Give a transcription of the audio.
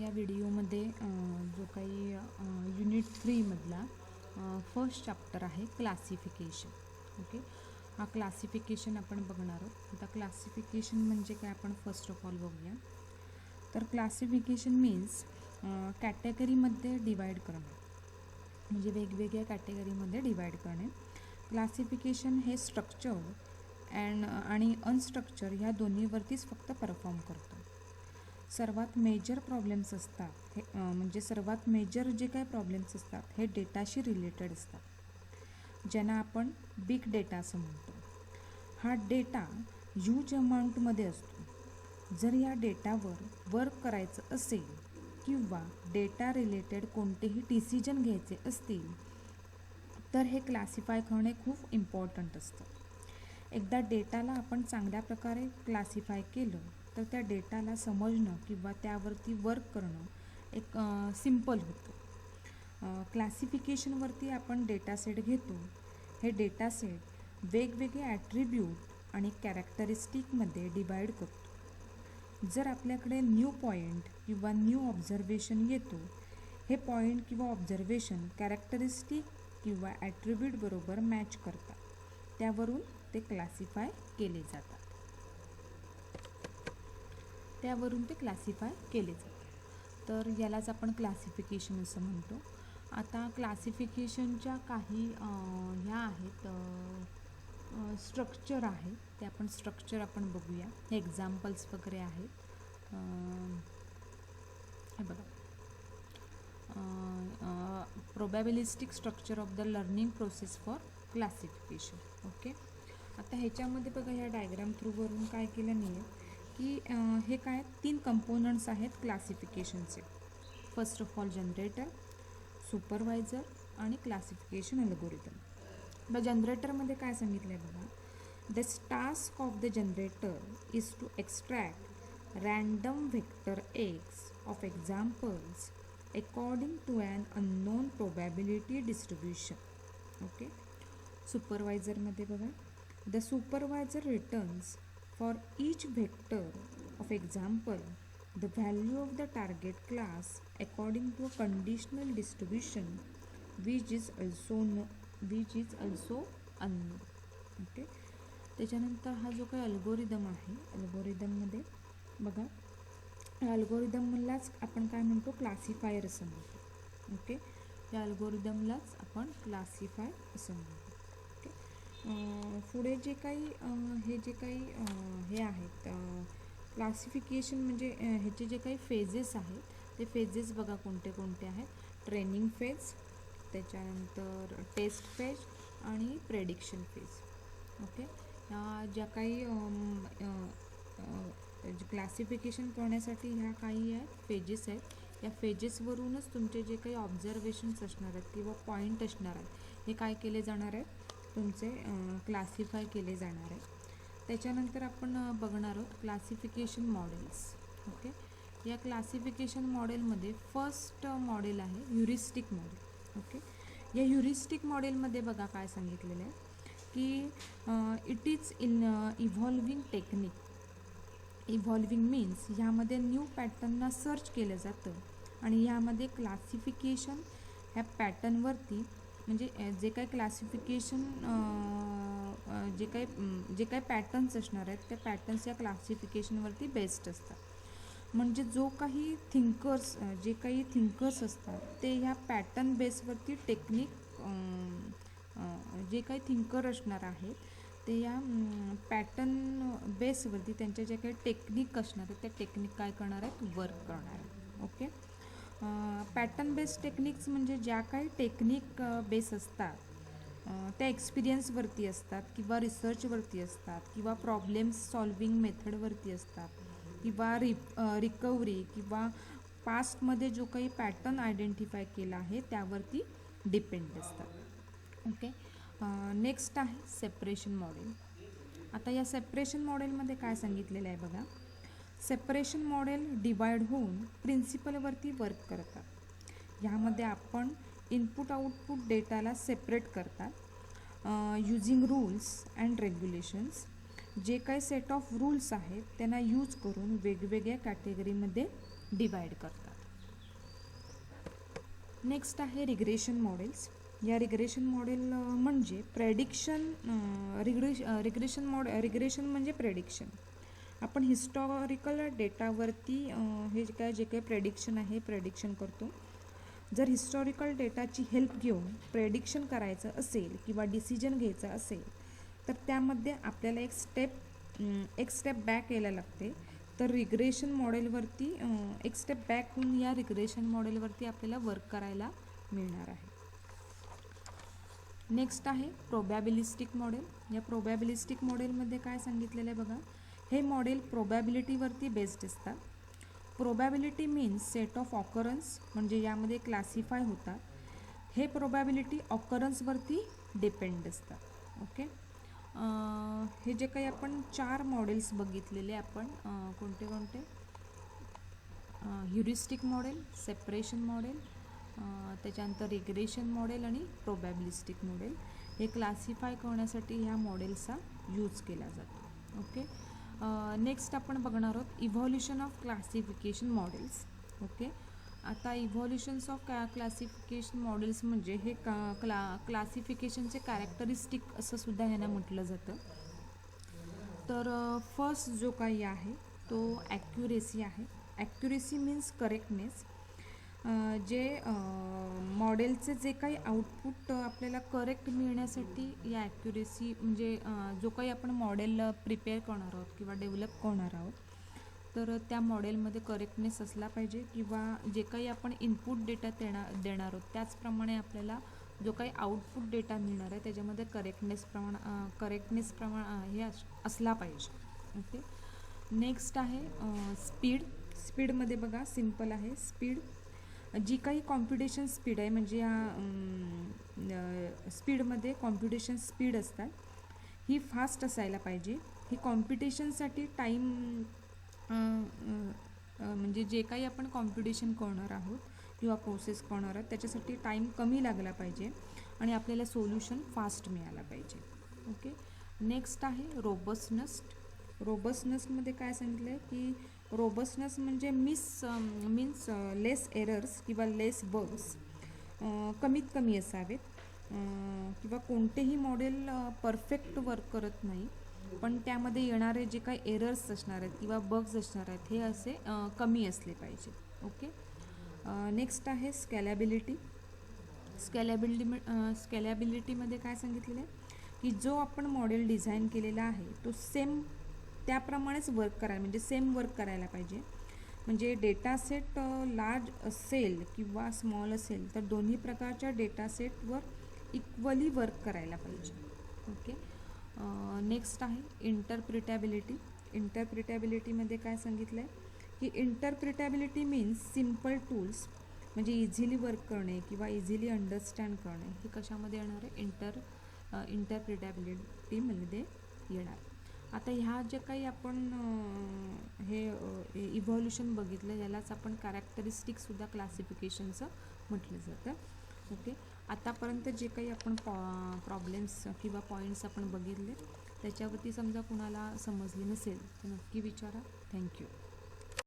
या व्हिडिओमध्ये जो काही युनिट 3 मधला फर्स्ट चॅप्टर आहे क्लासिफिकेशन. ओके, हा क्लासिफिकेशन आपण बघणार आहोत. आता क्लासिफिकेशन म्हणजे काय आपण फर्स्ट ऑफ ऑल बघूया. तर क्लासिफिकेशन मीन्स कॅटेगरीमध्ये डिवाइड करणे, म्हणजे वेगवेगळ्या कॅटेगरीमध्ये डिवाइड करणे. क्लासिफिकेशन हे स्ट्रक्चर आणि अनस्ट्रक्चर ह्या दोन्हीवरतीच फक्त परफॉर्म करतो. सर्वात मेजर प्रॉब्लेम्स असतात हे म्हणजे सर्वात मेजर जे काही प्रॉब्लेम्स असतात हे डेटाशी रिलेटेड असतात, ज्यांना आपण बिग डेटा असं म्हणतो. हा डेटा ह्यूज अमाऊंटमध्ये असतो. जर या डेटावर वर्क करायचं असेल किंवा डेटा रिलेटेड कोणतेही डिसिजन घ्यायचे असतील तर हे क्लासिफाय करणे खूप इम्पॉर्टंट असतं. एकदा डेटाला आपण चांगल्या प्रकारे क्लासिफाय केलं तर त्या डेटाला समजणं किंवा त्यावरती वर्क करणं एक सिम्पल होतं. क्लासिफिकेशनवरती आपण डेटासेट घेतो. हे डेटासेट वेगवेगळे ॲट्रिब्यूट आणि कॅरेक्टरिस्टिकमध्ये डिवाइड करतो. जर आपल्याकडे न्यू पॉईंट किंवा न्यू ऑब्झर्वेशन येतो, हे पॉईंट किंवा ऑब्झर्वेशन कॅरेक्टरिस्टिक किंवा ॲट्रिब्यूट बरोबर मॅच करतात, त्यावरून ते क्लासिफाय केले जातात. तर यालाच आपण क्लासिफिकेशन असं म्हणतो. आता क्लासिफिकेशनच्या काही ह्या आहेत स्ट्रक्चर आहे, ते आपण स्ट्रक्चर बघूया. हे एक्झाम्पल्स वगैरे आहेत. हे बघा, probabilistic structure of the learning process for classification. Okay, आता ह्याच्यामध्ये बघा, ह्या डायग्राम थ्रूवरून काय केलं नाही आहे की हे काय 3 कंपोनंट्स आहेत क्लासिफिकेशनचे. First of all generator, supervisor आणि क्लासिफिकेशन अल्गोरिदम. द जनरेटरमध्ये काय सांगितलं आहे बघा, the task of the generator is to extract random vector x of examples according to an unknown probability distribution. Okay, सुपरवायझरमध्ये बघा, the supervisor returns for each vector of example the value of the target class according to a conditional distribution which is also unknown. Okay, त्याच्यानंतर हा जो काही algorithm आहे, अल्गोरिदममध्ये बघा, अल्गोरिदमलाच आपण काय म्हणतो, क्लासिफायर असं म्हणतो. ओके, या अल्गोरिदमलाच आपण क्लासिफाय असं म्हणतो. पुढे जे काही हे आहेत क्लासिफिकेशन म्हणजे ह्याचे जे काही फेजेस आहेत ते फेजेस बघा कोणते कोणते आहेत. ट्रेनिंग फेज, त्याच्यानंतर टेस्ट फेज आणि प्रेडिक्शन फेज. ओके, ज्या काही क्लासिफिकेशन करण्यासाठी ह्या काही आहेत फेजेस आहेत. या फेजेसवरूनच तुमचे जे काही ऑब्झर्वेशन्स असणार आहेत किंवा पॉईंट असणार आहेत हे काय केले जाणार आहेत, तुमचे क्लासिफाय केले जाणार आहे. त्याच्यानंतर आपण बघणार आहोत क्लासिफिकेशन मॉडेल्स. ओके, या क्लासिफिकेशन मॉडेलमध्ये फर्स्ट मॉडेल आहे ह्युरिस्टिक मॉडेल. ओके, या ह्युरिस्टिक मॉडेलमध्ये बघा काय सांगितलेलं आहे की it is evolving technique. Evolving means ह्यामध्ये न्यू पॅटर्नना सर्च केलं जातं आणि ह्यामध्ये क्लासिफिकेशन ह्या पॅटर्नवरती, म्हणजे जे काही क्लासिफिकेशन जे काही पॅटर्न्स असणार आहेत त्या पॅटर्न्स या क्लासिफिकेशनवरती बेस्ड असतात. म्हणजे जे काही थिंकर्स असतात ते ह्या पॅटर्न बेसवरती टेक्निक, जे काही थिंकर असणार आहेत ते या पॅटर्न बेसवरती त्यांच्या ज्या काही टेक्निक असणार आहेत त्या टेक्निक काय करणार आहेत, वर्क करणार आहेत. ओके, पॅटर्न बेस्ड टेक्निक्स म्हणजे ज्या काही टेक्निक बेस असतात त्या एक्सपिरियन्सवरती असतात किंवा रिसर्चवरती असतात किंवा प्रॉब्लेम्स सॉल्विंग मेथडवरती असतात किंवा रिकव्हरी किंवा पास्टमध्ये जो काही पॅटर्न आयडेंटिफाय केला आहे त्यावरती डिपेंड असतात. ओके, नेक्स्ट आहे सेपरेशन मॉडेल. आता या सेपरेशन मॉडेलमध्ये काय सांगितलेलं आहे बघा, सेपरेशन मॉडेल डिवाइड होऊन प्रिन्सिपलवरती वर्क करतात. ह्यामध्ये आपण इनपुट आउटपुट डेटाला सेपरेट करतात यूजिंग रूल्स अँड रेग्युलेशन्स. जे काही सेट ऑफ रूल्स आहेत त्यांना यूज करून वेगवेगळ्या कॅटेगरीमध्ये डिवाइड करतात. नेक्स्ट आहे रिग्रेशन मॉडेल्स. या रिग्रेशन मॉडेल म्हणजे रिग्रेशन म्हणजे प्रेडिक्शन. आपण हिस्टॉरिकल डेटावरती जे काही प्रेडिक्शन आहे प्रेडिक्शन करतो. जर हिस्टॉरिकल डेटाची हेल्प घेऊन प्रेडिक्शन करायचं असेल किंवा डिसिजन घ्यायचा असेल तर त्यामध्ये आपल्याला एक स्टेप बॅक यायला लागते. तर रिग्रेशन मॉडेलवरती एक स्टेप बॅक होऊन या रिग्रेशन मॉडेलवरती आपल्याला वर्क करायला मिळणार आहे. नेक्स्ट आहे प्रोबॅबिलिस्टिक मॉडेल. या प्रोबॅबिलिस्टिक मॉडेलमध्ये काय सांगितलेलं आहे बघा. हे मॉडेल प्रोबॅबिलिटीवरती बेस्ड असतात. Probability means set of occurrence, म्हणजे यामध्ये क्लासिफाय होतात. हे प्रोबॅबिलिटी ऑकरन्सवरती डिपेंड असतात. ओके. हे जे काही आपण 4 मॉडेल्स बघितलेले आपण कोणते कोणते, ह्युरिस्टिक मॉडेल, सेपरेशन मॉडेल, त्याच्यानंतर रिग्रेशन मॉडेल आणि प्रोबॅबिलिस्टिक मॉडेल, हे क्लासिफाय करण्यासाठी ह्या मॉडेल्सचा यूज केला जातो. ओके. नेक्स्ट आपण बघणार आहोत evolution of classification models. Okay. आता इव्हॉल्युशन्स ऑफ क्लासिफिकेशन मॉडेल्स म्हणजे हे क्लासिफिकेशनचे कॅरेक्टरिस्टिक असं सुद्धा ह्यांना म्हटलं जातं. तर फर्स्ट जो काही आहे तो ॲक्युरेसी आहे. Accuracy means correctness. जे मॉडेलचे जे काही आउटपुट आपल्याला करेक्ट मिळण्यासाठी या ॲक्युरेसी म्हणजे जो काही आपण मॉडेल प्रिपेअर करणार आहोत किंवा डेव्हलप करणार आहोत तर त्या मॉडेलमध्ये करेक्टनेस असला पाहिजे किंवा जे काही आपण इनपुट डेटा देणार आहोत त्याचप्रमाणे आपल्याला जो काही आउटपुट डेटा मिळणार आहे त्याच्यामध्ये करेक्टनेस प्रमाण हे असला पाहिजे. ओके. नेक्स्ट आहे स्पीड. स्पीडमध्ये बघा सिम्पल आहे. स्पीड जी काही कॉम्प्युटेशन स्पीड आहे म्हणजे स्पीडमध्ये कॉम्प्युटेशन स्पीड असतात ही फास्ट असायला पाहिजे. ही कॉम्प्युटेशनसाठी टाईम म्हणजे जे काही आपण कॉम्प्युटेशन करणार आहोत किंवा प्रोसेस करणार आहोत त्याच्यासाठी टाईम कमी लागला पाहिजे आणि आपल्याला सोल्युशन फास्ट मिळाला पाहिजे. ओके. नेक्स्ट आहे रोबस्टनेस. रोबस्टनेसमध्ये काय सांगितलं आहे की रोबस्टनेस म्हणजे मीन्स लेस एरर्स किंवा लेस बग्स कमीत कमी असावेत किंवा कोणतेही मॉडेल परफेक्ट वर्क करत नाही पण त्यामध्ये येणारे जे काही एरर्स असणार आहेत किंवा बग्स असणार आहेत हे असे कमी असले पाहिजे. ओके. नेक्स्ट आहे स्कॅलॅबिलिटी. स्कॅलॅबिलिटीमध्ये काय सांगितलेलं आहे की जो आपण मॉडेल डिझाईन केलेला आहे तो सेम त्याप्रमाणेच वर्क करायला म्हणजे सेम वर्क करायला पाहिजे. म्हणजे डेटासेट लार्ज असेल किंवा स्मॉल असेल तर दोन्ही प्रकारच्या डेटासेटवर इक्वली वर्क करायला पाहिजे. ओके. नेक्स्ट आहे इंटरप्रिटेबिलिटी. इंटरप्रिटेबिलिटीमध्ये काय सांगितलं आहे की इंटरप्रिटेबिलिटी मीन्स सिम्पल टूल्स म्हणजे इझिली वर्क करणे किंवा इझिली अंडरस्टँड करणे हे कशामध्ये येणार आहे इंटरप्रिटेबिलिटीमध्ये येणार. आता ह्या जे काही आपण हे इव्हॉल्युशन बघितलं यालाच आपण कॅरेक्टरिस्टिकसुद्धा क्लासिफिकेशनचं म्हटलं जातं. ओके. आतापर्यंत जे काही आपण प्रॉब्लेम्स किंवा पॉईंट्स आपण बघितले त्याच्यावरती समजा कुणाला समजले नसेल तर नक्की विचारा. थँक्यू.